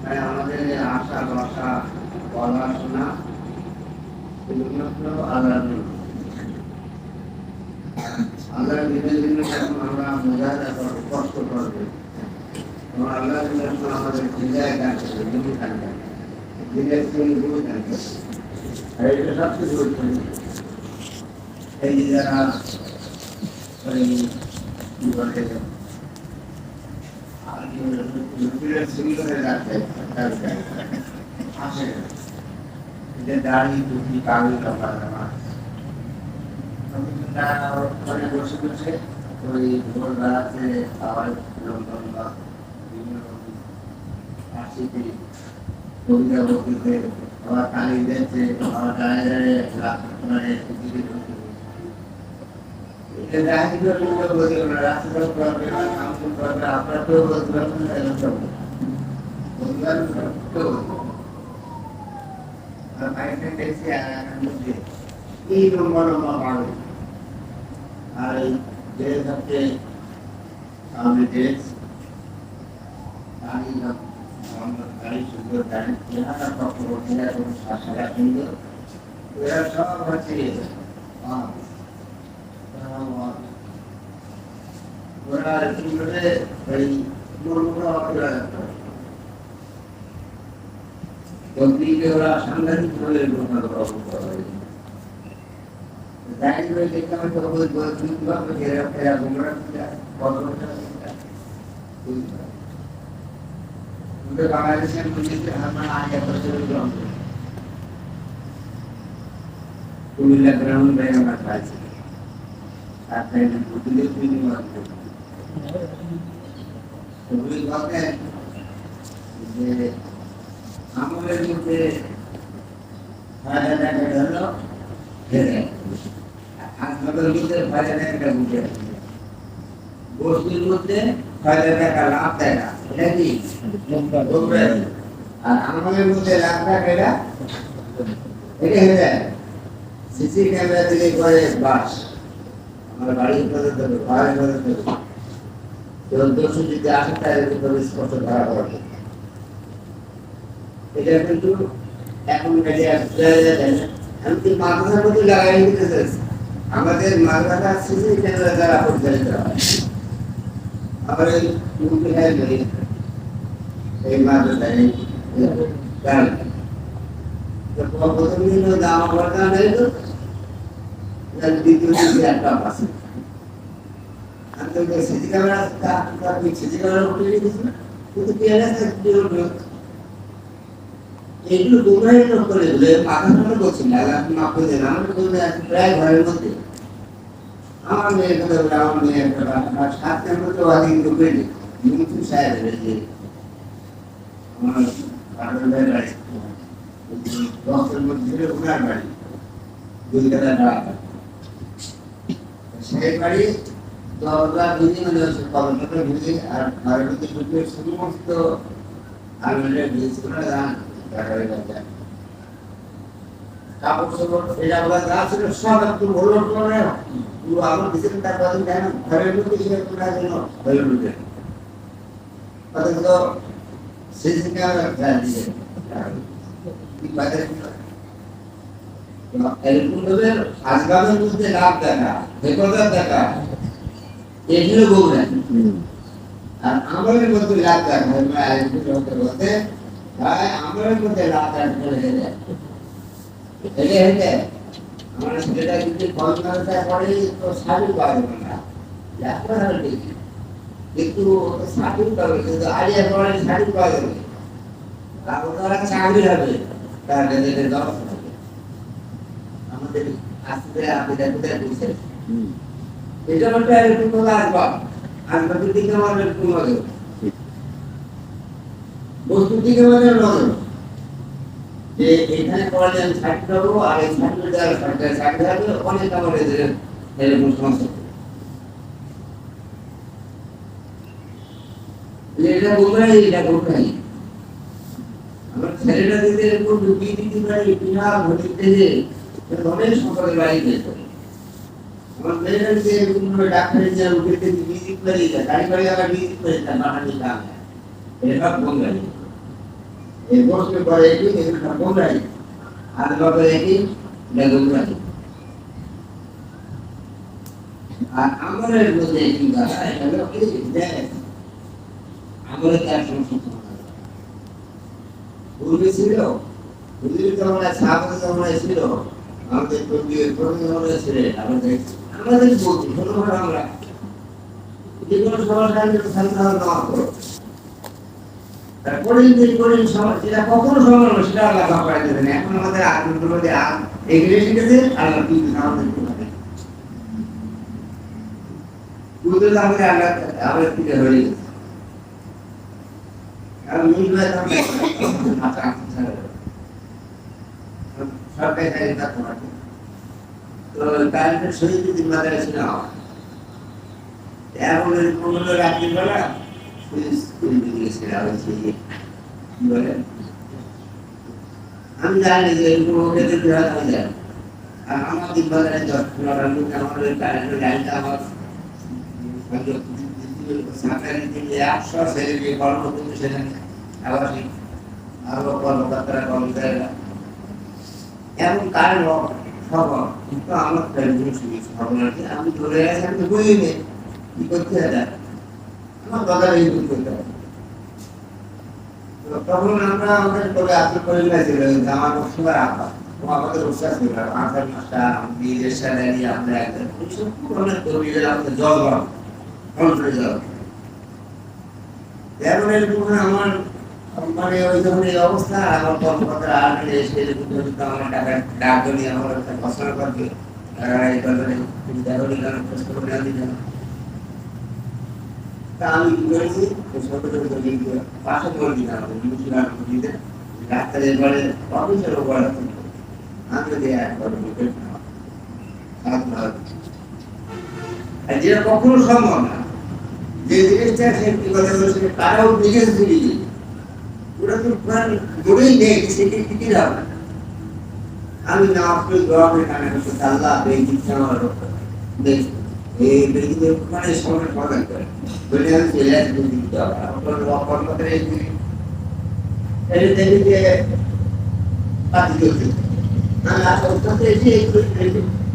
তাই আমাদের আশা ভরসা পড়াশোনা আল্লাহ আল্লাহর দিনের জন্য যখন আমরা মোজাহিদা করবো, কষ্ট করবো, তখন আল্লাহর জন্য আমাদের হৃদয় থাকবে, দিন থাকবে, দিনের গুলো থাকবে। আর এটা সবচেয়ে গুরুত্বপূর্ণ। এই যে যারা কি বলে আসে যে দাড়ি টুপি কাগজ ওখানে বসে বসে ওই ভোরবেলাতে আবার লন্ডন বা বিভিন্ন ফার্সিতে কবিতা বলতে আবার কালি দিয়েছে, আবার দাঁড়িয়ে দাঁড়িয়ে মানে রাস্তা করবে না, কাম করবে, আপনার কেউ বলতে পারবেন না, এই নম্বর বাড়বে। আর এই দেশ হচ্ছে আমাদের দেশ গাড়ি সুন্দর গাড়ি চেহারা পক্ষবর্তী এবং শাসা সুন্দর, এরা সব হচ্ছে ওরা এই বন্দীকে ওরা সাংঘাতিকভাবে বাংলাদেশের কুমিল্লা গ্রাউন্ড আমরা পাইছি, আমাদের মধ্যে হাসপাতালের মধ্যে 5,000 টাকা বুঝে বস্তির মধ্যে 5,000 টাকা লাভ দেয় না, এটা কি? আর আমাদের মধ্যে লাখ টাকা এটা হয়ে যায় সিসি ক্যামেরা থেকে করে বাস আমার বাড়ির পর্যন্ত ভাড়া পর্যন্ত দোষী যদি আসে তাহলে স্পষ্ট ধরা পড়ে। এটা কিন্তু এখন এমনকি মাদ্রাসার মধ্যে লাগাই দিতেছে। আমাদের মাদ্রাসা সিসি ক্যামেরা দ্বারা পরিচালিত হয়। আবার এই মাদ্রাসায় প্রথম দিন দাম করতে নেই তো দ্বিতীয় দিন একটা পাশে সিসি ক্যামেরা সিসি ক্যামেরা উঠে দিয়েছিল কিন্তু এগুলো তোমরাই করে দিলে মাথা ঠান্ডা করছি না, মাফ করে দেন। আমার প্রায় ঘরের মধ্যে আমার মেয়ের কথা বলে আমার মেয়ে একটা 7 নম্বর তো আগে ঢুকে মন্ত্রী সাহেব আমার পাটনের বাড়ি 10 মধ্যে ওনার বাড়ি 2 টাকা সেই বাড়ি দরজা বুঝি মানে কলকাতা বুঝি আর ঘরের মধ্যে ঢুকে সমস্ত আলমারির বীজ করে দান কাপড় সাপড় এটা বলা যা ছিল সব একটু হলো করে পুরো আলো দিতে তার কথা দেয় না, ঘরের মধ্যে কি করার জন্য হলো ঢুকে অথচ সিসি ক্যামেরা ফেলে দিয়ে কি বাজারে এলকুলের আজগামের মধ্যে লাভ দেখা বেকরদার দেখা এগুলো বলবেন। আর আমাদের মধ্যে লাভ দেখা বলতে ভাই আমাদের মধ্যে লাভ দেখা এটা হইতে আমার যেটা যদি কলকাতা পড়ে তো শাড়ি পাওয়া যাবে না, লেখাপড়া ঠিক কিন্তু শাড়ি পাবে কিন্তু আলিয়া পড়ে শাড়ি পাওয়া যাবে, তারপর তারা চাকরি হবে তার কাছে দশ হবে। আমাদের আস্তে আস্তে কোথায় বুঝছে এটা একটা এরকম আসবাব আসবাবের দিকে আমার এরকম নজর, বস্তুর দিকে আমাদের নজর যে এখানে পড়লে আমি চাকরি পাবো আর এই চাকরি দেওয়ার সরকারি চাকরি হবে অনেক আমার এরকম সমস্যা। এটা বলবেন এটা করবেন আমার ছেলেটা যদি এরকম ঢুকিয়ে দিতে পারি বিহার ভর্তিতে যে অনেক সম্পদের বাড়ি যেত আমার মেয়েরা যে ডাক্তারের যে উঠে ভিজিট করে গাড়ি করে আবার ভিজিট করে তার বাড়ি দাম এটা বঙ্গালী এই বস্তু করে কি এটা বঙ্গালী আর বাবা কি বেঙ্গলি আর আমাদের মধ্যে কি কথা এটা হলো কি যে আমাদের তার সংস্কৃতি পূর্বে ছিল পূর্বে তোমরা সাহায্য তোমরা ছিল আমাদের পূর্বে তোমরা ছিলেন আমাদের বলছি ছোট আমরা যে কোনো সমস্যার জন্য সমাধান না করো তারপরে যদি যেটা কখনো সমাধান হবে সেটা আল্লাহ করে দেবেন এখন আমাদের আনন্দের মধ্যে এগিয়ে শিখেছে আল্লাহ কিন্তু আমাদের বুঝতে আমাদের আল্লাহ আমাদের থেকে হয়ে গেছে আমি মিলবে সরকারি চাকরি থাকতে পারে তো কারেন্টের শহীদ যদি মাদারে ছিল এমন কোনো রাত্রিবেলা আমি জানি যে আমি জানি আর আমার দিন বাজারে আমাদের কারেন্টের লাইনটা আমার সরকারি দিলে 100 ছেলে দিয়ে কর্ম করতে সেখানে আবার আরো কর্মকর্তারা কর্মচারীরা এমন কারণ খবর কিন্তু আমার খবর আছে আমি ধরে গেছি আমি বইনি কি করতে হবে আমার দাদা এই করতে হবে তখন আমরা আমাদের করে আপনি করে গেছিল আমার সবার আব্বা আমাদের বিশ্বাস ছিল আঠার মাসটা বিয়ের স্যালারি আমরা একদম অনেক কর্মীদের আমাদের জল কন্ট্রোল জল এমন এরকম আমার মানে ওই যখন এই অবস্থা আমার কর্মকর্তারা আগে এসে আমার টাকা ডাক নিয়ে আমার একটা পছন্দ করবে এই ব্যাপারে তা আমি কি করেছি পাশে করে দিতাম ডাক্তারের পরে অফিসের উপর আমি যদি যেটা কখনো সম্ভব না যে জিনিসটা সে কি কথা বলছে তারাও নিজের জিনিস ওরা তো প্রাণ গড়েই নেই সেটি কি হবে আমি না আপনি দোয়া করে কানে করতে আল্লাহ এই দিকটা আমার এই বেদিকে মানে সময় প্রদান করে বলে আমি চলে আসবো দিতে হবে আপনার কর্মকর্তা এই দেখি যে পাতি করতে আমি আসতে এসে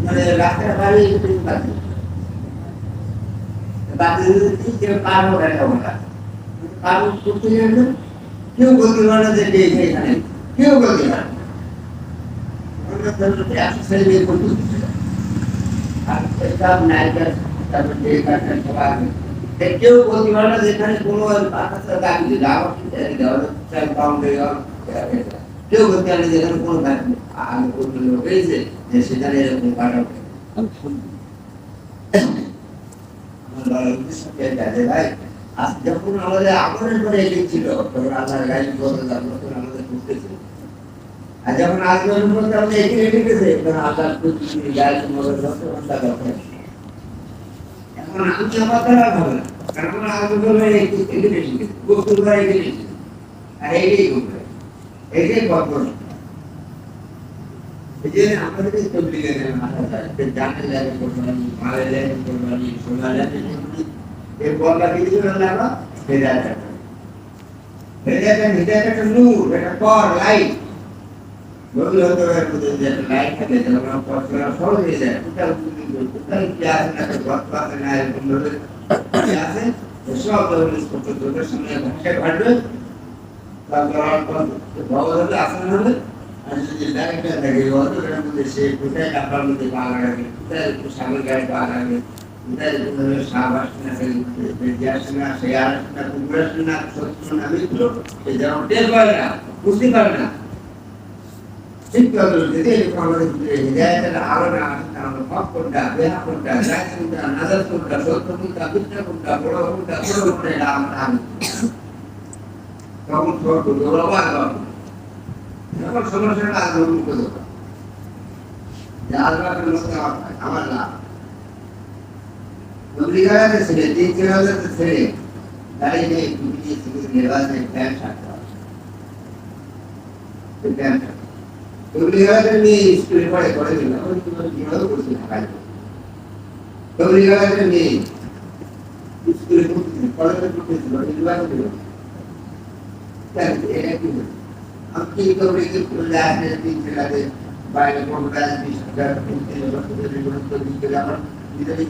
মানে রাস্তার বাইরে একটু পাতি বাকি কেউ কারো দেখা ওটা কারো করতে গেলে কেউ বলতে পারে না যে এখানে কেউ বলতে পারে কেউ বলতে পারে না যেখানে কোনো কেউ বলতে পারে যেখানে কোনো হয়েছে যে সেখানে এরকম কাটা যখন আমাদের আগনের পরে ছিল তখন আল্লাহ গাড়ি তখন আমাদের ঢুকতেছিল আর যখন আগনের মধ্যে আমরা এগিয়ে ঢুকেছে তখন আল্লাহ গাড়ি এখন আমি আমার দ্বারা হবে না কারণ আমরা আগনের এগিয়ে ঢুকেছি বস্তুর দ্বারা এগিয়ে ঢুকেছি আর এইটাই করবে এইটাই গল্প এই যে আমাদের তবলিগের মাথা জানের লাগে করবানি মালের লাগে করবানি সোনার লাগে এই বলটা কিছু না না হেদায়েত নূর এটা পর লাইট বলি হতে পারে যে লাইট থাকে যখন পর করা সহজ হয়ে যায় টোটাল কি আছে না কথা না এরকম ভাবে কি আছে সব ধরনের ছোট সামনে ভাষা ঘটবে তারপর ভালো আসলে হবে আর যদি লাইটটা থাকে ওর মধ্যে সে কোথায় আপনার মধ্যে পা লাগাবে কোথায় একটু সামনে গায়ে পা লাগাবে কোথায় সাবাস না না সে আর না কুকুরের না সত্য না মিত্র সে যেমন টের পারে না বুঝতে পারে না ঠিক কথা যদি আমাদের হৃদয়টা আলাদা আমাদের হক কোনটা বেহা কোনটা রায় কোনটা নাজার কোনটা সত্য কোনটা মিথ্যা কোনটা বড় কোনটা ছোট কোনটা এটা আমরা তখন ছোট দৌড়াবো যখন সমস্যাটা আজ মুক্ত দেবো যে আল্লাহর মধ্যে আমার লাভ অধিকারে ছেড়ে 3-4 ছেড়ে গাড়ি নিয়ে টুপি দিয়ে নির্বাচনে প্যান্ট শার্ট অধিকারে নিয়ে স্কুলে পড়ে দিল কিভাবে করছি ঢাকায় অধিকারে নিয়ে স্কুলে কলেজে পড়তেছিল নির্বাচন দিল এটা কি আমি কি করে কি করলে আসলে 3 টাকাতে বাইরে কোনো কাজ 20 টাকা 3 গুরুত্ব দিতে আমার ভিতরে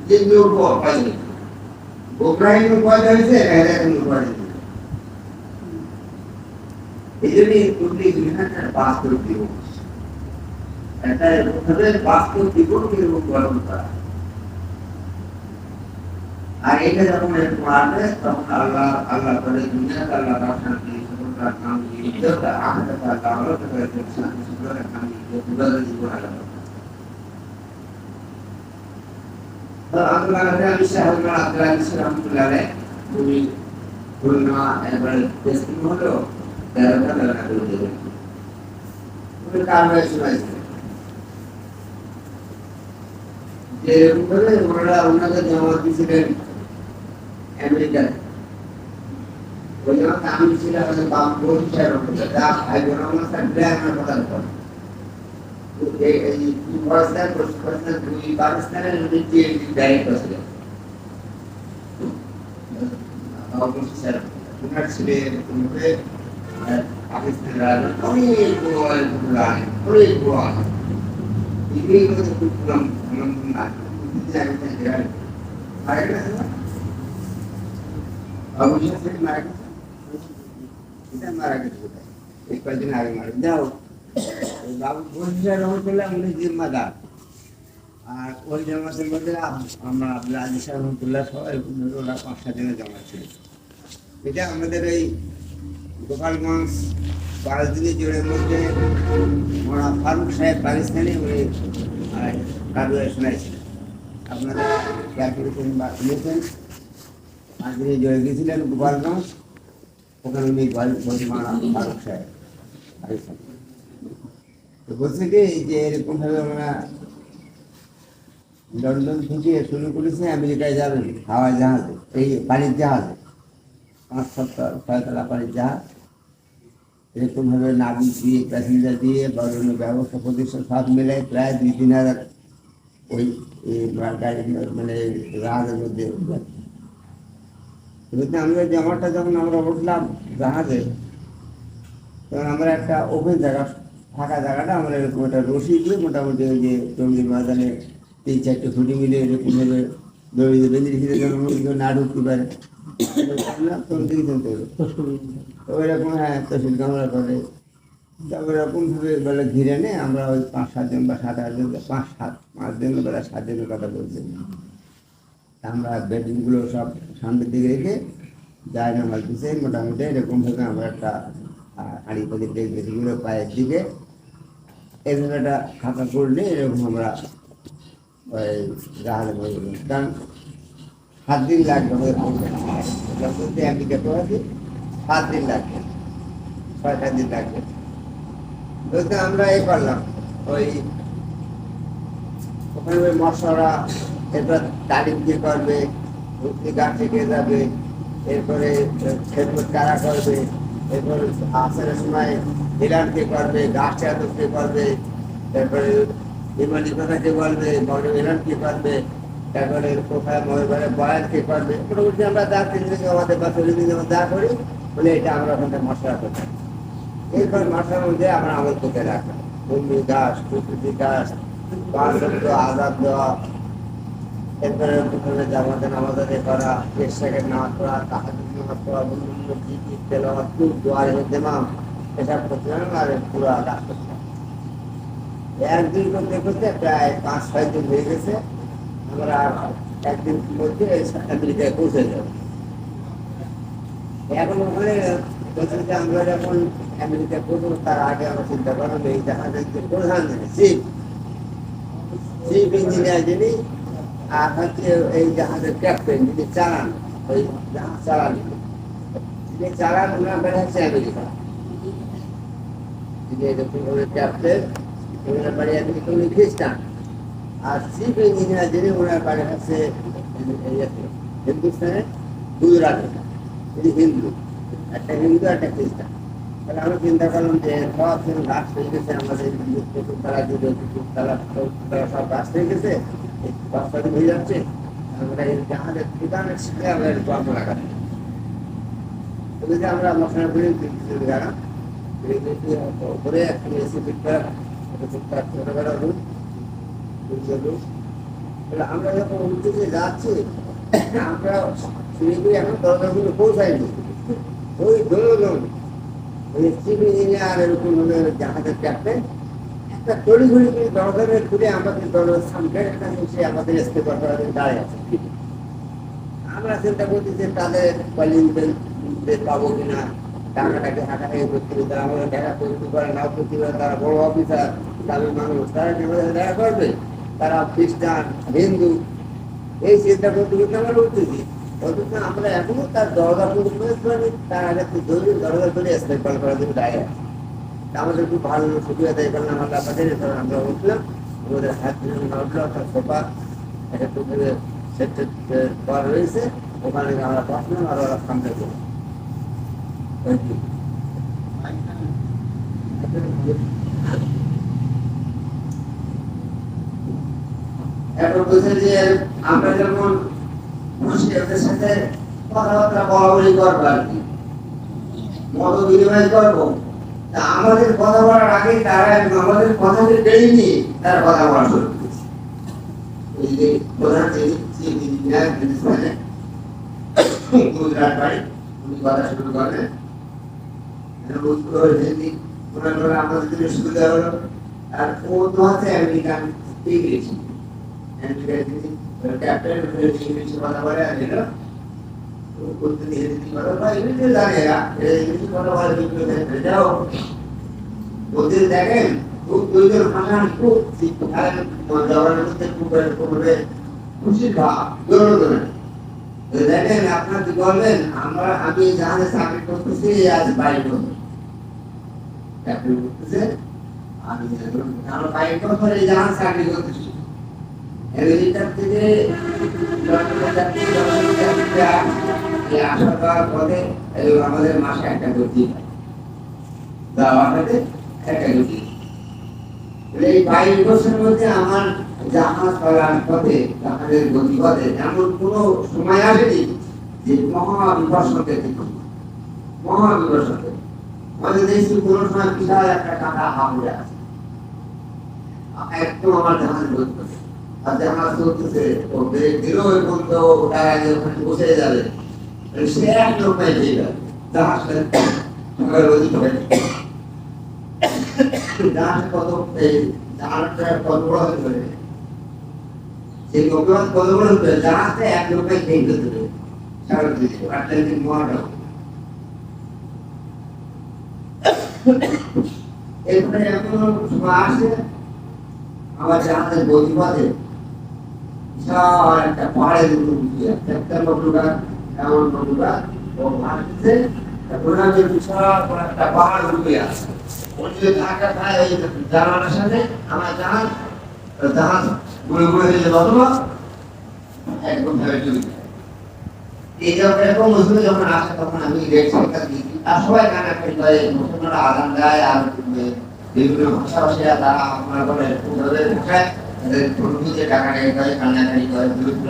যে লোক পাই গোপ্রাইন পয়দা হয়েছে এরা কোনো পয়দা এই জন্যই উঠলি বিধানটা বাস্তব জীবন একটা বাস্তব জীবন কিরকম গঠন করা আর এটা যখন এরকম আসবে তখন আল্লাহ আল্লাহ করে দুনিয়াতে আল্লাহ তার শান্তি সফলতার কামী ইজ্জতটা আখেরাতে আল্লাহ আল্লাহ করে শান্তি সফলতার কামী ইজ্জত জীবন আল্লাহ তো আল্লাহ আমি সাহেবরা আল্লাহ রহমাতুল্লাহ তুমি খুলনা এবারে টেস্টিং হলো 13টা টাকা করে দেবেন তুমি কার বয়স হয়েছে যে করে ওনারা ওনাদের জমা দিয়েছিলেন আমেরিকায় ওই জন্য আমি ছিলাম আমাদের বাম পরিচয় যা ভাই বোন আমার সাথে আমার কথা বল এই পাকিস্তান দুই পাকিস্তানের নিচে ডাইরেক্ট আছে ওনার ছেলে উনকে পাকিস্তানের রাজা অনেক বড় ini itu belum kita marah gitu ikut jenar marah jauh babu posisi orang tu lah mulai jimat আর ওই জামাতের মধ্যে আমরা আব্দুল আজিজ রহমতুল্লাহ সবাই ওরা 5-7 জনের জামাত ছিল এটা আমাদের এই গোপালগঞ্জ 12 দিনের জোরের মধ্যে ওরা ফারুক সাহেব পাকিস্তানি উনি কারুয়া শোনাইছিলেন আপনারা ক্যালকুলেশন বা শুনেছেন 5 দিনে জোরে গেছিলেন গোপালগঞ্জ ওখানে উনি ফারুক সাহেব পাকিস্তানি তো বলছে কি যে এরকমভাবে আমরা লন্ডন থেকে শুরু করেছে আমেরিকায় যাবেন হাওয়াই জাহাজে এই পানির জাহাজে 5-6 তলা পানির জাহাজ এরকমভাবে নাবিক দিয়ে প্যাসেঞ্জার দিয়ে বিভিন্ন ব্যবস্থা প্রতিষ্ঠান সব মিলে প্রায় 2-3 হাজার ওই গাড়ি মানে জাহাজের মধ্যে আমরা জামাটা যখন আমরা উঠলাম জাহাজে তখন আমরা একটা ওপেন জায়গা ফাঁকা জায়গাটা আমরা এরকম একটা রশি দিয়ে মোটামুটি ওই যে টঙ্গীর ময়দানে 3-4 ফুটি মিলে এরকমভাবে দড়িয়ে বেঁধে রেখে যেন না ঢুকতে পারে ওইরকম হ্যাঁ তহসিল কামরা করে ওইরকমভাবে বলে ঘিরে নে আমরা ওই 5-7 জন বা 7-8 জন 5 জন বেলা 7 জনের কথা বলছি আমরা বেডিংগুলো সব সামনের দিকে রেখে যায় না আমার পিছিয়ে মোটামুটি এরকমভাবে আমরা একটা হাঁড়ি পাতি বেডিংগুলো পায়ের দিকে এইভাবে একটা খাতা করলে এরকম আমরা ওই জাহাজে বসে কারণ 7 দিন লাগবে আমাদের যখন আমেরিকা তো আছে 7 দিন লাগবে 6-7 দিন লাগবে বলতে আমরা এই করলাম ওই ওখানে ওই মশলা এরপর তালিম দিয়ে করবে ভর্তি গাছ থেকে যাবে এরপরে খেদমত কারা করবে এরপরে আসার সময় হিলান কে করবে গাছ চাদর কে করবে তারপরে বিমানি কথা কে বলবে বড় হিলান কে করবে তারপরে কোথায় মহিলারে বয়ান কে করবে মোটামুটি আমরা যা 3 দিন আমাদের বা 4 দিন যা করি বলে এটা আমরা ওখানে মশলা করতে এরপর মশলার মধ্যে আমরা আমল করতে রাখলাম বন্ধু গাছ প্রকৃতি গাছ আজাদ দেওয়া এরপরে প্রথমে জামাতে নামাজ আদায় করা 1 সেকেন্ড নামাজ পড়া তাহাজ্জুদ নামাজ পড়া বন্ধু জিকির তেলাওয়াত দোয়ার ইমাম এসব করতে আর পুরো কাজ করতে একদিন করতে করতে প্রায় 5-6 দিন হয়ে গেছে আমরা একদিন মধ্যে আমেরিকায় পৌঁছে যাব এখন ওখানে বলছি যে আমরা যখন আমেরিকায় পৌঁছবো তার আগে আমরা চিন্তা করলাম এই জাহাজের যে প্রধান চিফ ইঞ্জিনিয়ার যিনি আর হচ্ছে এই জাহাজের ক্যাপ্টেন যিনি চালান ওই জাহাজ চালান যিনি চালান ওনার বেড়ে হচ্ছে আমেরিকা যিনি ক্যাপ্টেন ওনার বাড়ি আমেরিকা উনি খ্রিস্টান আর চিফ ইঞ্জিনিয়ার যিনি ওনার বাড়ি হচ্ছে হিন্দুস্তানের গুজরাটে তিনি হিন্দু একটা হিন্দু একটা খ্রিস্টান তাহলে আমরা চিন্তা করলাম যে সব গাছ হয়ে গেছে আমাদের তারা তারা সব গাছ হয়ে গেছে রাস্তাটি হয়ে যাচ্ছে আমরা এই জাহাজের দোকানের সাথে আমরা একটু আমরা লাগাচ্ছি ওদিকে আমরা মশলা করে জায়গা করে একটা এসি ফিটকার ছোটবেলা রুম আমরা যখন উঠতে যাচ্ছি আমরা শিলিগুড়ি এখন দরজাগুলো পৌঁছাইনি ওই দোলন ওই চিফ ইঞ্জিনিয়ার এরকম জাহাজের ক্যাপ্টেন একটা তড়িঘড়ি করে দরজাটা খুলে আমাদের দরজার সামনে একটা এসে আমাদের স্টেপ দাঁড়িয়ে আছে। আমরা চিন্তা করছি যে তাদের পাবো কিনা, টাকাটাকে হাঁটাটাকে করতে হবে, তারা আমাদের দেখা করতে পারে নাও করতে পারে, তারা বড় অফিসার তাদের মানুষ, তারা কি আমাদের দেখা করবে, তারা খ্রিস্টান হিন্দু, এই চিন্তা করতে করতে আমরা উঠতেছি। অথচ আমরা এখনো তার দরজা পারি, তার আগে দরজা করে স্টেপ করার জন্য দাঁড়িয়ে আছে। আমাদের খুব ভালো সুবিধা দেয় কারণ আমার ব্যাপারে আমরা উঠলাম, আমাদের হাত উঠলো একটা সোফা একটা পুকুরে সেট করা রয়েছে, ওখানে আমরা বসলাম আর ওরা সামনে করলাম। এখন বলছে যে আমরা যখন মুসলিমদের সাথে কথাবার্তা বলাবলি করবো আর কি, মত বিনিময় করবো, তা আমাদের কথা বলার আগে তারা আমাদের কথাকে টেনে নিয়ে তারা কথা বলা শুরু করেছে। এই যে প্রধান গুজরাট বাড়ি উনি কথা শুরু করেন, আমাদের জন্য সুবিধা হলো। আর ও তো আছে আমেরিকান ইংলিশ, ক্যাপ্টেন ইংলিশ কথা বলে আর এলো কথা বলে ইংলিশে জানে না, ইংলিশ কথা বলে যাও ওদের দেখেন খুব দুইজন ভাষা খুব জগনের মধ্যে খুব খুশির ভাব দৌড় দেখেন। আপনার কি বলবেন আমি জাহাজে চাকরি করতেছি আজ বাইরে করবো, চাকরি করতেছে আমি আমার বাইরে করে জাহাজ চাকরি করতেছি। আমেরিকার থেকে আসার পাওয়ার পথে আমাদের মাসে একটা গতি দেওয়া হবে, একটা গতি। এই 22 বছরের মধ্যে আমার জাহাজ চলার পথে জাহাজের গতিপথে এমন কোন সময় আসেনি যে মহাবিপর্ষণকে মহাবিপর্ষণকে আমাদের দেশে কোন সময় বিশাল একটা কাঁটা হামলে আছে, একদম আমার জাহাজ গতিপথে আর জাহাজ চলতেছে ও ব্রেক দিল এবং তো তার আগে ওখানে বসে যাবে, সে এক নৌকায় দিয়ে যাবে জাহাজটা গতিপথে। জাহাজ কত জাহাজটা কত বড় হতে পারে, সেই নৌকা কত বড় হতে পারে, জাহাজটা এক নৌকায় খেয়ে যেতে পারে সারা দেশে আটলান্টিক মহাসাগর। এরপরে এমন সময় আসে আমার জাহাজের গতিপথে বিশাল একটা পাহাড়ের উপর উঠিয়ে একটা নৌকা এমন নৌকা ও ভাসছে, বিশাল একটা পাহাড় উঠে আসে ধাক্কা খায় ওই জানালার সাথে আমার জাহাজ জাহাজ ঘুরে ঘুরে হয়ে বদলা একদম ভেবে চলে যায়। এই এরকম মুসলিম যখন আসে তখন আমি রেড সরকার দিই আর সবাই কানাকাটি করে, মুসলমানরা আদান দেয় আর বিভিন্ন ভাষাভাষীরা তারা আপনার করে ওদের ভাষায় তাদের যে টাকাটাকে করে কান্নাকাটি করে বিভিন্ন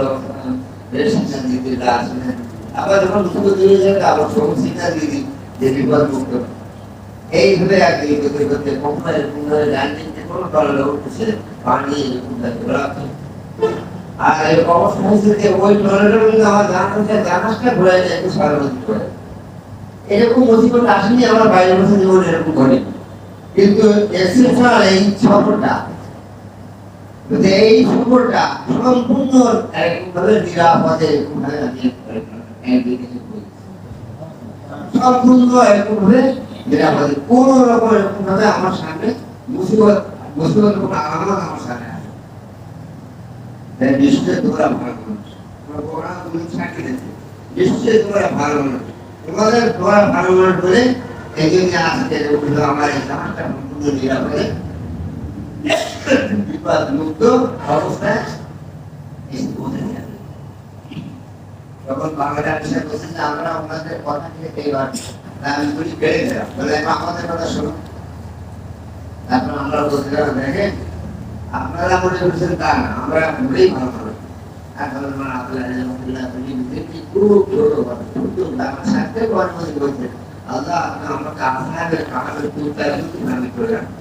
রেড শিক্ষা দিতে আসলে আবার যখন মুসলিম দিয়ে যাবে আবার সব শিক্ষা দিয়ে দিই যে বিপদ মুক্ত। এইভাবে আর কি করতে করতে কোম্পানির ল্যান্ডিংকে কোনো দলে উঠতেছে পানি এরকম আর এই অবস্থা হয়েছে যে ওই ট্রলারের মধ্যে আমার জাহাজটা ঘুরাই যায় একটু সারাবন্দি করে। এরকম মুসিবত আসেনি আমার 22 বছর জীবন এরকম ঘটে, কিন্তু এক্সেপশনাল এই সফরটা সম্পূর্ণ একভাবে নিরাপদে সম্পূর্ণ এরকমভাবে নিরাপদে কোন রকম এরকম ভাবে আমার সামনে মুসিবত কোনো আলামত আমার সামনে আসে। নিশ্চয়ই তোমরা ভালো মানুষ, ওরা তুমি সাক্ষী দিচ্ছে, নিশ্চয়ই তোমরা ভালো মানুষ, তোমরা ভালো মানুষ বলে এই জন্য আজকে আমার এই জাহাজটা সম্পূর্ণ নিরাপদে বিপদ মুক্ত অবস্থায় তখন বাংলাদেশের বলছে যে আমরা আপনাদের কথা থেকে এইবার আমি বলি বেড়ে গেলাম, বলে আমাদের কথা শুনুন। তারপর আমরা বলছিলাম দেখেন আপনারা মনে করছেন তা না, আমরা বলেই ভালো মানুষ। এখন আপনার আব্দুল্লাহ খুব ছোট কথা, আমার সাথে অনুমতি বলছেন আল্লাহ আপনি আমাকে আসহাবের কাহাবের কুত্তার প্রতি নামি করে রাখেন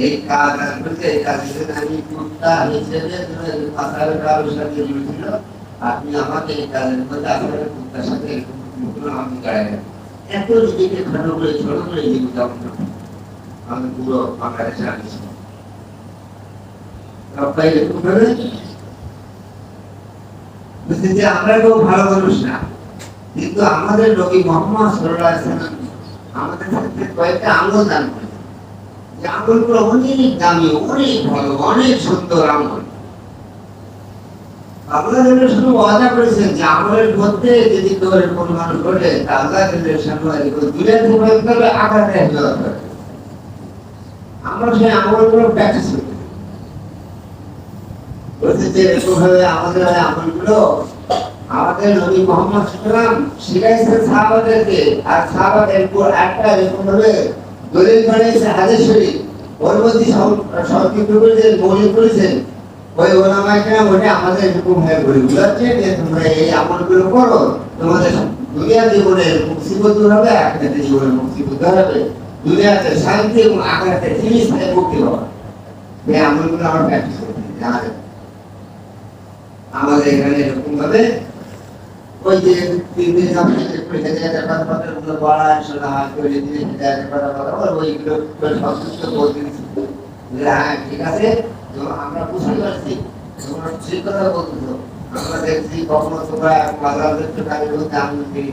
এই কাজ করতে এই কাজের আমি কুত্তা হিসেবে আসহাবের কাহাবের সাথে জড়িত আপনি আমাকে এই কাজের মধ্যে আসহাবের কুত্তার সাথে এরকম আমি গাড়ি এত নিজেকে খাটো করে ছোট করে জীবিত আমি পুরো বাংলাদেশে আনিছি আমরা কেউ ভালো মানুষ না কিন্তু আমাদের নবী মুহাম্মদ সাল্লাল্লাহু আলাইহি ওয়াসাল্লাম আমাদের সাথে কয়েকটা আমল দান করেন যে আমলগুলো অনেক দামি অনেক ভালো অনেক সুন্দর আমল আল্লাহ শুধু ওয়াদা করেছেন যে আমলের মধ্যে যদি কেউ কোনো মানুষ ঘটে আল্লাহ দুনিয়া থেকে আঘাতে আমরা সেই আমলগুলো প্র্যাকটিস করি বলছে যে এরকমভাবে আমাদের আমলগুলো আমাদের নবী মুহাম্মদ সাল্লাল্লাহু আলাইহি ওয়াসাল্লাম শিখাইছেন সাহাবাদেরকে আর সাহাবাদের উপর একটা এরকমভাবে দলিল বানিয়েছে হাদিস শরীফ ওর মধ্যে সংক্ষিপ্ত করেছেন মৌলিক করেছেন ওই ওলামায়ে কেরাম ওটা আমাদের এরকম ভাবে বলে বুঝাচ্ছে যে তোমরা এই আমলগুলো করো তোমাদের দুনিয়া জীবনের মুসিবত দূর হবে আখিরাতের জীবনের মুসিবত দূর হবে দুনিয়াতে শান্তি এবং আখিরাতে চিরস্থায়ী মুক্তি পাবে এই আমলগুলো আমরা প্র্যাকটিস করতে হবে আমাদের এখানে এরকম ভাবে ওই যে তিন দিন কথা বলা শোনা করে দিনে কথা ওইগুলো সবকিছু বলতে হ্যাঁ ঠিক আছে আমরা বুঝতে পারছি তোমরা ঠিক কথা বলছো আমরা দেখছি কখনো তোমরা মাদ্রাসার কাজে বলতে আমি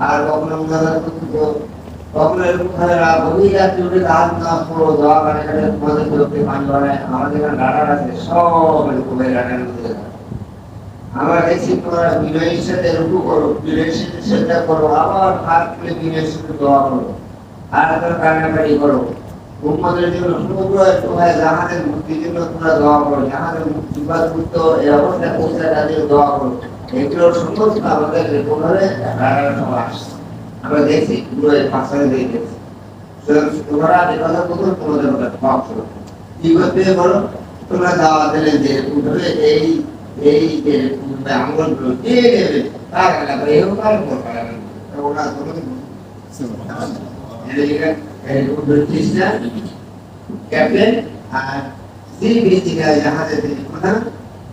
আর কখনো মুনাজাত করছো কখনো এরকম গভীর রাত্রে উঠে দাঁত না পুরো দোয়া করে কাটে তোমাদের চোখে পানি ভরে আমাদের এখানে রাডার আছে সব এরকম রাডার মধ্যে আমরা দেখছি তোমরা বিনয়ের সাথে রুকু করো বিনয়ের সাথে সেজদা করো আবার হাত তুলে বিনয়ের সাথে দোয়া করো আর তোমরা কান্নাকাটি করো উম্মতের জন্য সমগ্র তোমার জাহানের মুক্তির জন্য তোমরা দোয়া করো জাহানের মুক্তিবাদ মুক্ত এই অবস্থায় পৌঁছায় তাদের দোয়া করো এগুলো সমস্ত আমাদের রেকর্ডে আসছে আমরা দেখছি পুরো এই ভাষায় দেখেছি তোমরা এই কথা বলতো তোমাদের মধ্যে কি করতে বলো তোমরা দাওয়া দিলে যে এই এই যে আমলগুলো দিয়ে দেবে তার লাগবে এও কার করবে ওরা তোমাদের कैप्टन सी बीच का जहां से देखना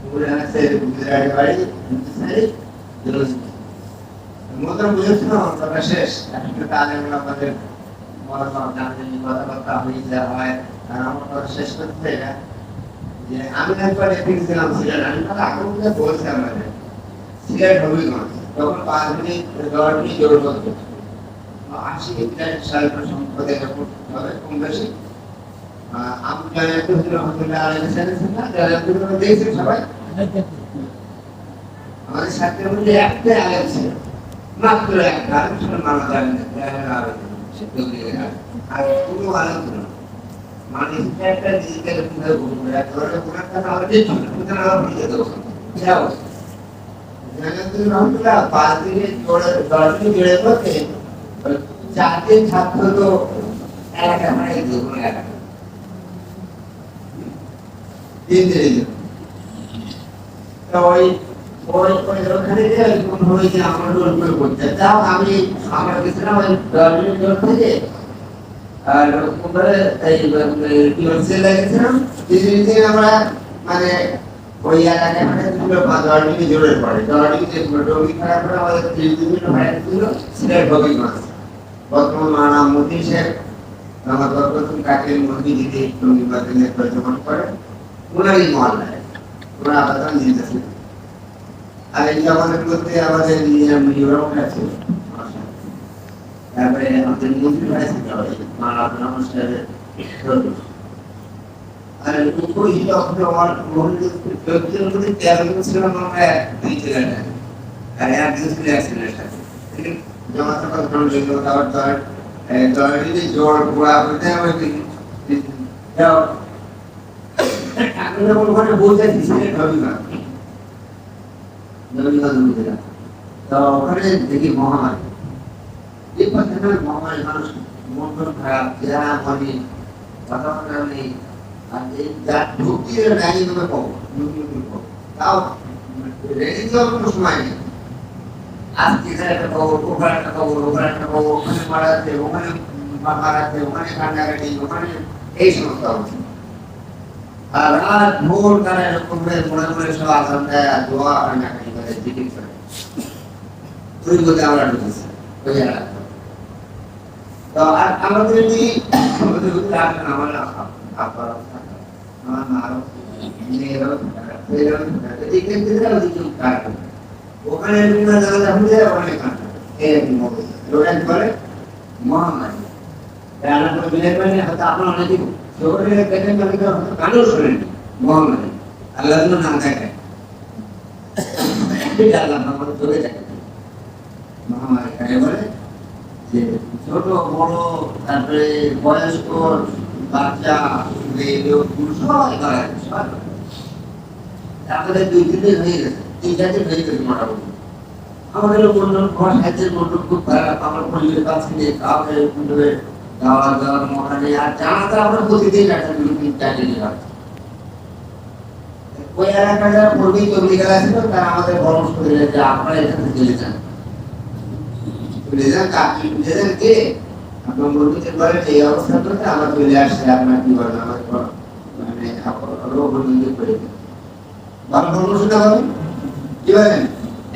पूरा से गुजरात वाली सारी जरूर मोटर मुझे सुना और शेष ताले वाला पदे मोर का जाने की बात हुई जा रहा है नाम और शेष करते हैं ये आमिर पर एक एग्जाम सिलेक्ट करना आपको मुझे बोल से हमारे सिलेक्ट हो गई तो 5 मिनट दौड़ की जरूरत है 80 সাল সম্পদে হবে কম বেশি আমরা একটু রহমতুল্লাহ আলাইহি সাল্লাম যারা দেখছেন সবাই আমাদের সাথে মধ্যে একটা আলেম ছিল মাত্র একটা আলেম ছিল মানা জানেন আর কোনো আলেম ছিল মানে একটা ডিজিটাল পুরো বলবো একটা পুরো কথা আমাদের পুরো আমরা বুঝে দেবো যাও জানেন রহমতুল্লাহ 5 দিনে জোড়া 10 দিন জোড়া করতে জাতীয় ছাত্র তো এলাকা মানে জীবন এলাকা তো ওই ওই ওই ওখানে যে কোন হয়েছে আমার রোল করতে তাও আমি আমরা গেছিলাম ওই দলের জোর থেকে আর ওখানে এই ইউনিভার্সিটি লাগেছিলাম দিন আমরা মানে ওই এলাকায় মানে দুটো দলটি জোরে পড়ে দলটি যে রোগী খারাপ করে আমাদের বিভিন্ন ভাইরাস ছিল সিলেট হবিগঞ্জ বর্তমান মানা মোদী সাহেব আমার বর্তমান কাকের মোদী দিদি নির্বাচনের পরিচালন করে ওনারই মহল্লায় ওরা আবেদন দিতেছে আর এই আমাদের মধ্যে আমাদের ইউরোপ আছে তারপরে আমাদের মন্ত্রী আছে মানা নমস্কারের আর ওই যখন আমার মহল্লার মধ্যে 13 ছিল আমরা দুই জায়গায় আর একজন ছিল অ্যাক্সিডেন্ট জমাতে কথা বললো তারপর দলটি জোর পুরা করতে হবে যাও আমরা ওখানে বলতে সিলেক্ট হবে না তো ওখানে দেখি মহামারী এই কথাটা মহামারী মানুষ মন খারাপ চেহারা মনে কথা বলা নেই আর এই যা ঢুকিয়ে র্যালি দেবে পাবো তাও রেডি দেওয়ার কোনো সময় নেই আজকে একটা খবর, ওখানে একটা খবর, ওখানে একটা খবর, ওখানে মারা যাচ্ছে, ওখানে মারা যাচ্ছে, ওখানে কান্নাকাটি, ওখানে এই সমস্ত অবস্থা। আর রাত ভোর তারা এরকম মনে মনে সব আসাম দেয়, দোয়া কান্নাকাটি করে, জিকির করে। তুই বলতে আমরা ঢুকেছি ওই এলাকা। তো আর আমাদের যে আমাদের আমার আব্বার আমার মারও মেয়েরও এই ক্ষেত্রে ওখানে বিভিন্ন জায়গায় হলে অনেক কান্না লোকেন করে মহামারী রান্না করে বিলে করে হয়তো আপনার অনেক শহরে দেখেন কানেও শোনেন মহামারী আল্লাহ নাম দেখেন আল্লাহ আমাদের চলে যায় মহামারী কাকে বলে যে ছোট বড় তারপরে বয়স্ক বাচ্চা সবাই করা আমাদের 2-3 দিন হয়ে গেছে, 3-4 দিন হয়ে গেছে মোটামুটি। আমাদের ঘর সাহায্যের মন্ডল খুব খারাপ, আমার পরিবেশ পাচ্ছি নেই, কাউকে খাওয়া দাওয়ার মনে নেই। আর জানাতে আমরা প্রতিদিন একটা 2-3-4 দিন রাখছি। ওই এলাকায় যারা কর্মী তবলিগা ছিল তারা আমাদের পরামর্শ দিলেন যে আপনারা এখান থেকে চলে যান, চলে যান, কাকি বুঝে যান কে আপনার বন্ধুদের বলেন এই অবস্থা করতে আমরা চলে আসছি, আপনার কি বলেন আমাদের মানে রোগ করে ভালো পরামর্শ দেওয়া হবে কি বলেন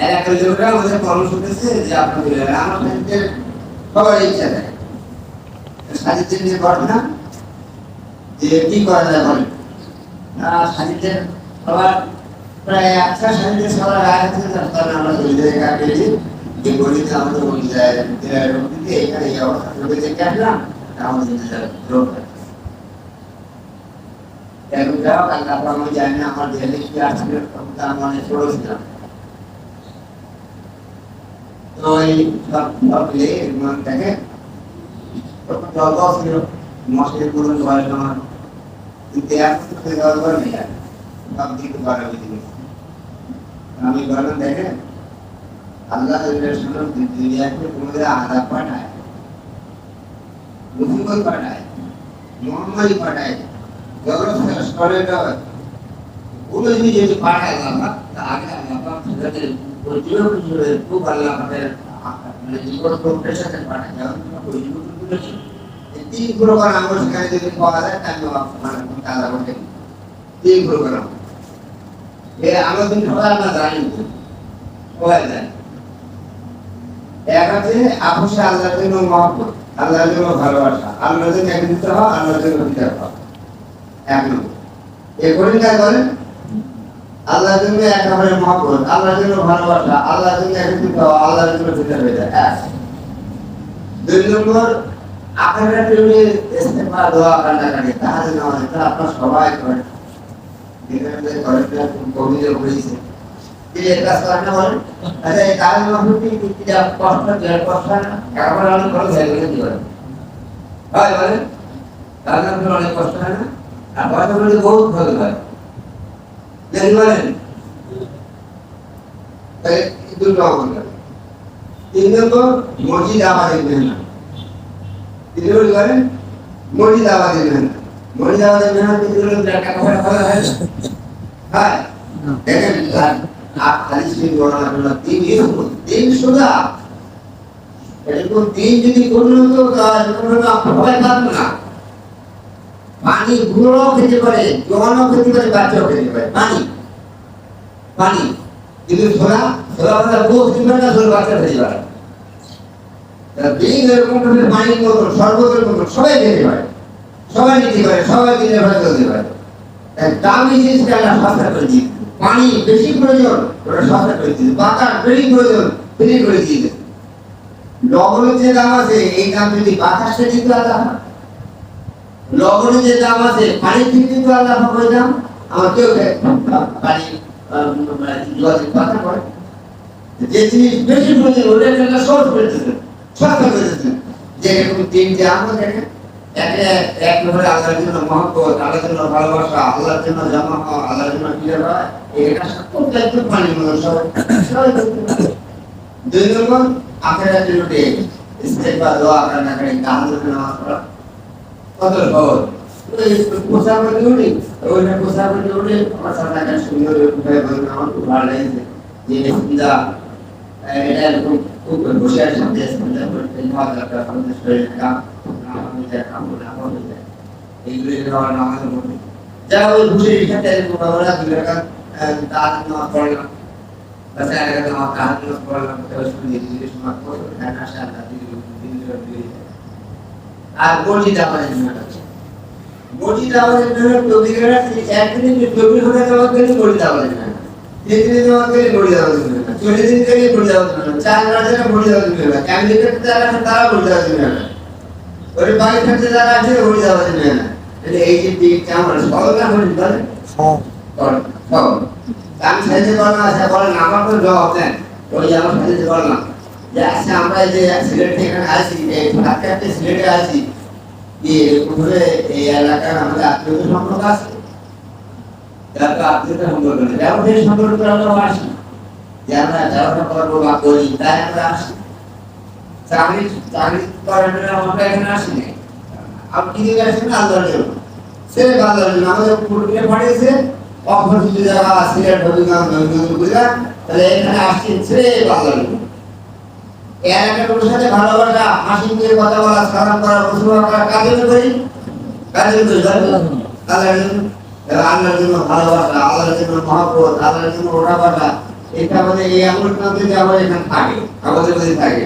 এলাকার লোকরা আমাদের পরামর্শ দিচ্ছে যে আপনাদের আমাদের সবার ইচ্ছা থাকে সাজিদের নিয়ে ঘটনা যে কি করা যায় বলেন সাজিদের সবার প্রায় একটা সাজিদের সবার রায় আছে তারপরে আমরা দলিলের কাছে যে গণিতে আমাদের ওই যায় এখানে এই অবস্থা লোকে দেখে আসলাম আমাদের রোগ এখন যাও কাল তারপর আমি জানি না আমার দেহে কি আসবে তার মানে পড়েছিলাম তো এই সব মিলে মনটাকে জল ছিল মশলের পুরো জল আমার কিন্তু এখন তো জল করে নেই আর সব দিকে বাড়া বুঝে আমি বললাম দেখেন আল্লাহ দুনিয়াকে তোমাদের আজাব পাঠায় মুসিবত পাঠায় মহামারী পাঠায় যদি পাঠায় আগে খুব আল্লাহ মানে জীবন প্রকৃতির সাথে পাঠায় তিন প্রকার আঙ্গুল সেখানে যদি পাওয়া যায় তাহলে মানে তারা বলতে তিন প্রকার আমরা কিন্তু সবাই আমরা জানি সবাই জানি এক আছে আপোষে আল্লাহর জন্য মহব্বত, আল্লাহর জন্য ভালোবাসা, আল্লাহর জন্য একত্রিত হওয়া, আল্লাহর জন্য বিচার হওয়া। এক নম্বর এই কঠিনটা বলেন আল্লাহর জন্য একেবারে মহব্বত, আল্লাহর জন্য ভালোবাসা, আল্লাহর জন্য একত্রিত হওয়া, আল্লাহর জন্য বিচার হয়ে যায়। এক। 2 নম্বর আখেরাতের জন্য ইস্তেগফার দোয়া কান্নাকাটি তাহাজ্জুদ নামাজ এটা আপনারা সবাই করেন। যেখানে করেন কবিরা বলেছে এই কাজ করেন না বলেন আচ্ছা এই কাজ মাহফিল কি যা কষ্ট দেয় কষ্ট না একবার আমি করে যাই কি করে হয় বলেন কাজ মাহফিল অনেক কষ্ট হয় না আর কষ্ট করলে বহুত ভালো হয় দেখি বলেন তাই দুটো আমল করেন 3 নম্বর মসজিদ আবাদের মেহনত 3 নম্বর করেন মসজিদ আবাদের মেহনত মসজিদ আবাদের মেহনত 3 নম্বর টাকা পয়সা ভালো হয় হ্যাঁ দেখেন आप खाली से बोलना बोलना तीन सुधा এরকম তিন যদি করলো তো ভয় পাবো না পানি গুঁড়ো খেতে পারে জোয়ানও খেতে পারে বাচ্চাও খেতে পারে পানি পানি কিন্তু ছোলা ছোলা পাতা বুক খেতে পারে না ছোলা বাচ্চা খেতে পারে তিন এরকম করে পানির মতো সর্বতের মতো সবাই খেতে পারে সবাই নিতে পারে সবাই দিনে ভাই চলতে পারে দামি জিনিসটা আল্লাহ সস্তা করে দিই পানি বেশি প্রয়োজন ওটা সস্তা করে দিই বাতাস বেশি প্রয়োজন ফ্রি করে দিই লবণের যে দাম আছে এই দাম যদি বাতাসে দিত আল্লাহ লবণের যে দাম আছে পানির থেকে দিত আল্লাহ ওই দাম আমার কেউ পানি জলে বাতা করে যে জিনিস বেশি প্রয়োজন ওটা একটা সহজ করে দিতেন সস্তা করে দিতেন যে এরকম তিনটে আমরা দেখেন এক নম্বরে আল্লাহর জন্য মহব্বত, আল্লাহর জন্য ভালোবাসা, আল্লাহর জন্য জামা হওয়া, আল্লাহর জন্য বিজয় হওয়া, এটা সব দায়িত্ব পানির মতো সবাই 2 নম্বর আখিরাতের রুটে ইস্তেগফার দোয়া কান্নাকাটি তাহাজ্জুদ নামাজ পড়া কত সহজ ওই পোশাক পরে উঠি ওইটা পোশাক পরে উঠে আমার সামনে একটা সুন্দর উঠে বললাম আমার খুব ভালো লাগছে যে সুন্দর এটা খুব খুব বসে আছে সামনে মহাদারটা আমাদের শরীরে কাম আমাদের কাম বলে আমাদের এইগুলি খাওয়া নামাজের মধ্যে যা ওই ঘুষে খাতে মোটামুটি দুই টাকা দাঁত নামাজ পড়লাম বাসে আর একটা নামাজ কাজ পড়লাম তবে শুনে দিলে সমাজ পড়লো হ্যাঁ আশা আল্লাহ দিলে আর বড়ি দাওয়ার জন্য বড়ি দাওয়ার জন্য তবিরা একদিন তবি হয়ে যাওয়ার জন্য বড়ি দাওয়ার জন্য তিন দেওয়ার জন্য বড়ি দেওয়ার জন্য 40 দিন থেকে বড়ি দেওয়ার জন্য 4 মাস থেকে বড়ি দেওয়ার জন্য ক্যান্ডিডেট যারা আছে তারা বড়ি দেওয়ার জন্য ওই বাইরে থেকে যারা আছে বড়ি দেওয়ার জন্য না এই যে দিকটা আমরা সবাই না বলি বলে হ্যাঁ সব আমি সাথে বলনা আছে বলেন আমার তো জবাব দেন ওই আমার সাথে বলনা যে আচ্ছা আমরা যে সিলেট থেকে আসি এই ঢাকাতে সিলেটে আসি যে পুরো এই এলাকার আমাদের আত্মীয় সম্পর্ক আছে যারা আত্মীয় সম্পর্ক নেই ব্যবসায়ী সম্পর্ক আমরা আসি যে আমরা যাওয়া করবো বা করি তাই আমরা আসি চাকরি করার জন্য আমরা এখানে আসি না আপনি কি আসেন আল্লাহর জন্য সে আল্লাহর জন্য আমাদের পূর্বে পাঠিয়েছে অপরিচিত জায়গা সিলেট হবিগঞ্জ নবীগঞ্জ তাহলে এখানে আসছি সে আল্লাহর জন্য এর একটা লোকের সাথে ভালোবাসা হাসি মুখে কথা বলা সালাম করা মুসলমান করা কাজে করি আল্লাহর জন্য ভালোবাসা আল্লাহর জন্য মহব্বত আল্লাহর জন্য ওঠাবাসা এটা আমাদের এই আমল কাজে যে আমাদের এখানে থাকে আমাদের মধ্যে থাকে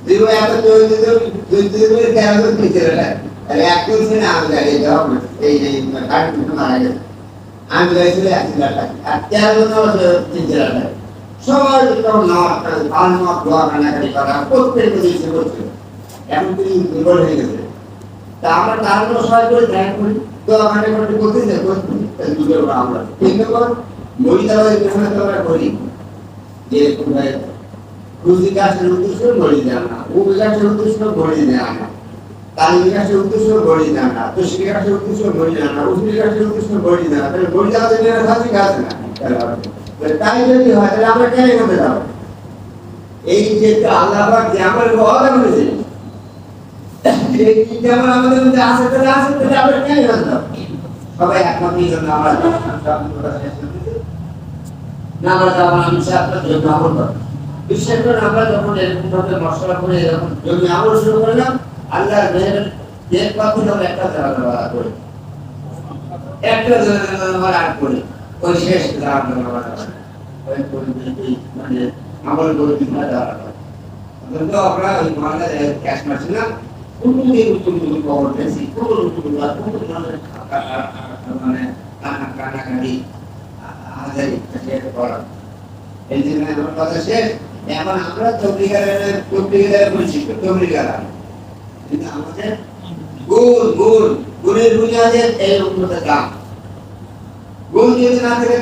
দিও এত দুই কেন দিতে লাগে আরে একটু শুনে আমি গাড়ি যাও এই যে কাট মারা গেছে আমি গাইছিল অ্যাক্সিডেন্ট আর কেন দিতে লাগে সবাই যখন নামাজ পাঁচ মাস দোয়া কান্নাকাটি করা প্রত্যেক জিনিস করছে এমন কি দুর্বল হয়ে গেছে তা আমরা তার জন্য সবাই করে ধ্যান করি দোয়া কান্নাকাটি করতে দুর্বল আমরা ঠিক আছে মরিদাবাদের জন্য আমরা করি যে কোথায় রুজি গাছের উদ্দেশ্য গড়ি দেয় না ও গাছের উদ্দেশ্য গড়ি দেয় না তালি গাছের উদ্দেশ্য গড়ি দেয় না তো সেই গাছের উদ্দেশ্য গড়ি দেয় না উসলি গাছের উদ্দেশ্য গড়ি দেয় না তাহলে গড়ি দেওয়া দেবে গাছ গাছ না তাই যদি হয় তাহলে আমরা কেন করতে যাব এই যে আল্লাহ পাক যে আমাদের ওয়াদা করেছে এই যে আমাদের মধ্যে আছে তাহলে আমরা কেন করতে যাব সবাই একমতই জন্য আমরা না আমরা যাব আমি আপনার জন্য আমল করব বিশেষ করে আমরা যখন এরকম ভাবে মশলা করে এরকম জমি আমল শুরু করলাম আল্লাহর মেহের যে কথা আমরা একটা জায়গা করে একটা জায়গা আট করে ওই শেষ ওই মানে আমল করে দিনা দেওয়া কিন্তু আমরা ওই মামলা ক্যাশ মারছি না কোনো খবর পেয়েছি কোনো মানে কানাকানি হাজারি করা এই জন্য আমার কথা শেষ এখন আমরা তবলিগার বলছি তবলিগারা কিন্তু আমাদের গুণের বুনিয়াদের এই উন্নতের দাম গুণ যদি না থাকে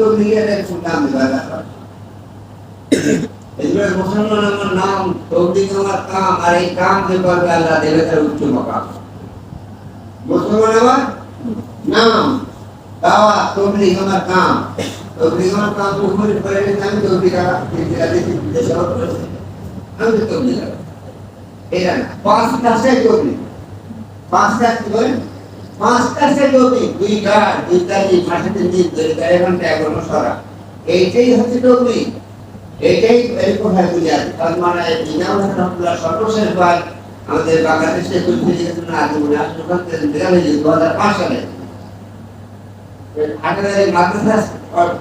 তবলিগার দাম দেওয়া এজন্য মুসলমান আমার নাম তবলিগ আমার কাম আর এই কাম যে করবে আল্লাহ দেবে তার উচ্চ মাকাম মুসলমান আমার নাম দাওয়া তবলিগ আমার কাম তবলিগ আমার কাম উপরে পড়ে আমি তবলিগারা দেশে আমি তবলিগারা এরা পাঁচটা সে তবলিগ পাঁচটা কি বলেন পাঁচটা সে তবলিগ দুই গাছ দুই তালি মাসেতে দিন দুই ঘন্টা এখনো সরা এইটাই হচ্ছে তবলিগ এটাই এই কোথায় বুঝে আছে তার মানে ইনাম রহমাতুল্লাহ সর্বশেষ বার আমাদের বাংলাদেশে তৈরি করেছেন আজীবনে আসলে বিরাট হয়েছে 2005 সালে আঠারো মাদ্রাসা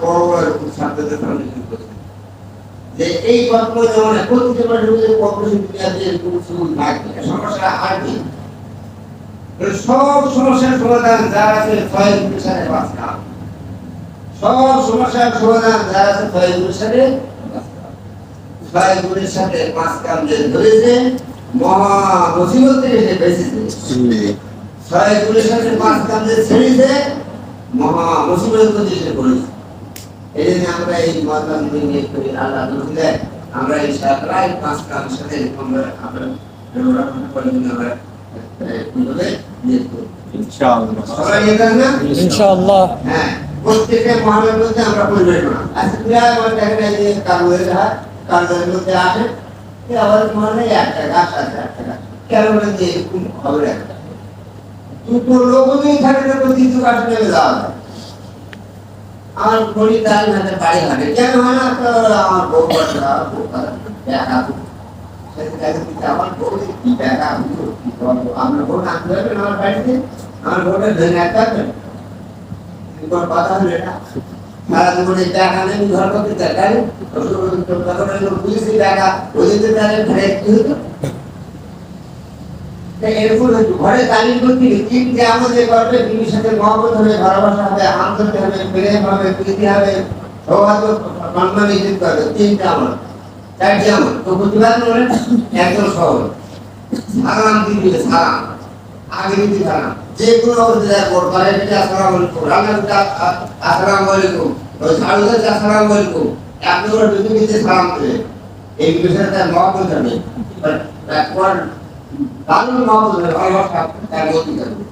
বড় বড় ছাত্রদের সামনে শুরু করেছে যে এই বর্তমান জমানে প্রতিটা যুগে কর্পোরেশন দুনিয়াতে কোনো সুযোগ থাকে সমস্যা আর কি সব সমস্যার সমাধান যারা আছে ফয়জুল সাথে বাঁচা সব সমস্যার সমাধান যারা আছে ফয়জুল সাথে ফয়জুলের সাথে পাঁচ কাম যে ধরেছে মহা মুসিবত থেকে সে বেঁচেছে ফয়জুলের সাথে পাঁচ কাম যে ছেড়েছে মহা মুসিবত থেকে সে পড়েছে এই জন্য আমরা এই মাদ্রাসা নিয়ে করি আল্লাহ দিলে আমরা এই সাতরাই পাঁচ কাম সাথে আমরা রক্ষা করে আমরা ইনশাআল্লাহ সবাই এটা না ইনশাআল্লাহ হ্যাঁ প্রত্যেকটা মহল্লার মধ্যে আমরা পরিবেশনা আজকে প্রায় আমার দেখা যায় যে কারোর কারোর মধ্যে আসে যে আমাদের মহল্লায় একটা গাছ আছে একটা গাছ কেন বলে যে এরকম খবর একটা দুটো লোক যদি থাকে তো দ্বিতীয় গাছ নেমে যাওয়া যায় আমার ঘড়ি তার হাতে বাড়ি হাঁটে কেন হয় না তো আমার বউ বাচ্চা বউ দেখা আমার বউ কি দেখা আপনার বউ আনতে পারবেন আমার বাড়িতে আমার বউটা ধরে রাখতে পারবেন কোনো কথা হলো এটা সারা জীবনে দেখা নেই ঘর করতে চাই পুলিশি দেখা ওই তাদের ঘরে কি হতো এরকম ঘরে তালিম করতে কিন্তু আমাদের করবে বিবির সাথে মহব্বত হবে ভালোবাসা হবে আন্তরিক হবে প্রেম হবে প্রীতি হবে সৌহার্দ্য সম্মান ইজ্জত করবে তিনটা আমার চারটি আমার তো প্রতিবাদ বলেন একদম সহজ সালাম দিবি সালাম আগে দিবি সালাম যে কোনো অবস্থায় পড় করে এটা আসসালামু আলাইকুম রান্না আসসালামু আলাইকুম ওই সাড়ুতে আসসালামু আলাইকুম আপনি ওর বিবিকে সালাম দেবেন এই বিষয়ে তার মহব্বত হবে তারপর দারুণ মহব্বত হবে ভালোবাসা তার মধ্যে থাকবে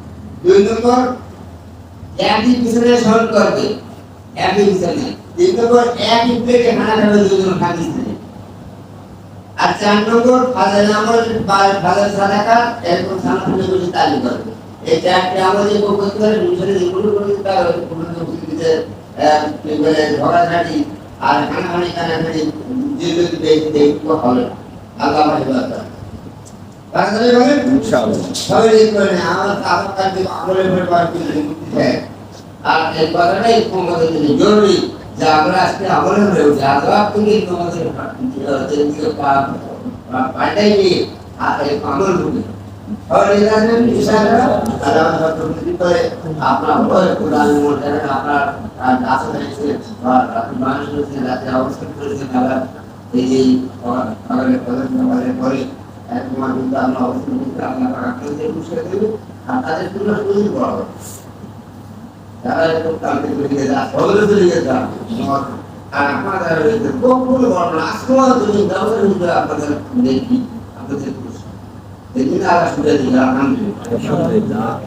দুই নম্বর একই পিছনে স্মরণ করবে একই পিছনে তিন নম্বর একই প্লেটে খানা খাবে দুজন পাকিস্তানি আর চার নম্বর ফাজার নাম্বার ফাজার সাদাকা এরকম সামনে বসে তালি করবে এই চারটি আমাদের করতে পারে মিশনে যেগুলো করতে পারে কোনো দিতে ঝগড়াঝাটি আর খানাখানি কানাখানি যেগুলো দেখতে হবে আল্লাহ হেফাজত তাহলে বলেন ইনশাআল্লাহ সবাই দেখবেন আমার আমার কাছে আমলের ব্যাপারে দিতে আর এই কথাটাই তোমাদের জন্য জরুরি যে আমরা আজকে আমলের হয়ে উঠে আল্লাহ তুমি তোমাদের পাঠাই নিয়ে আর এই আমল রূপে और इधर में इशारा अल्लाह तब्दील করে আপনার ভয় কোরআন মধ্যে আপনার দাসে এসে মানুষের সাথে অবস্থা করেছে তারা এই যে আমাদের প্রধান আমাদের পরে একবার কিন্তু আমরা অবস্থা করতে আমরা আপনাদের বুঝতে দেব আর তাদের জন্য শুরু করব তারা একটু কালকে দিয়ে যা সবরে দিয়ে যা আর আপনাদের কোন বড় আসমান তুমি দাওয়ার মধ্যে আপনাদের দেখি আপনাদের लेकिन आला सुबह दिया alhamdulillah alhamdulillah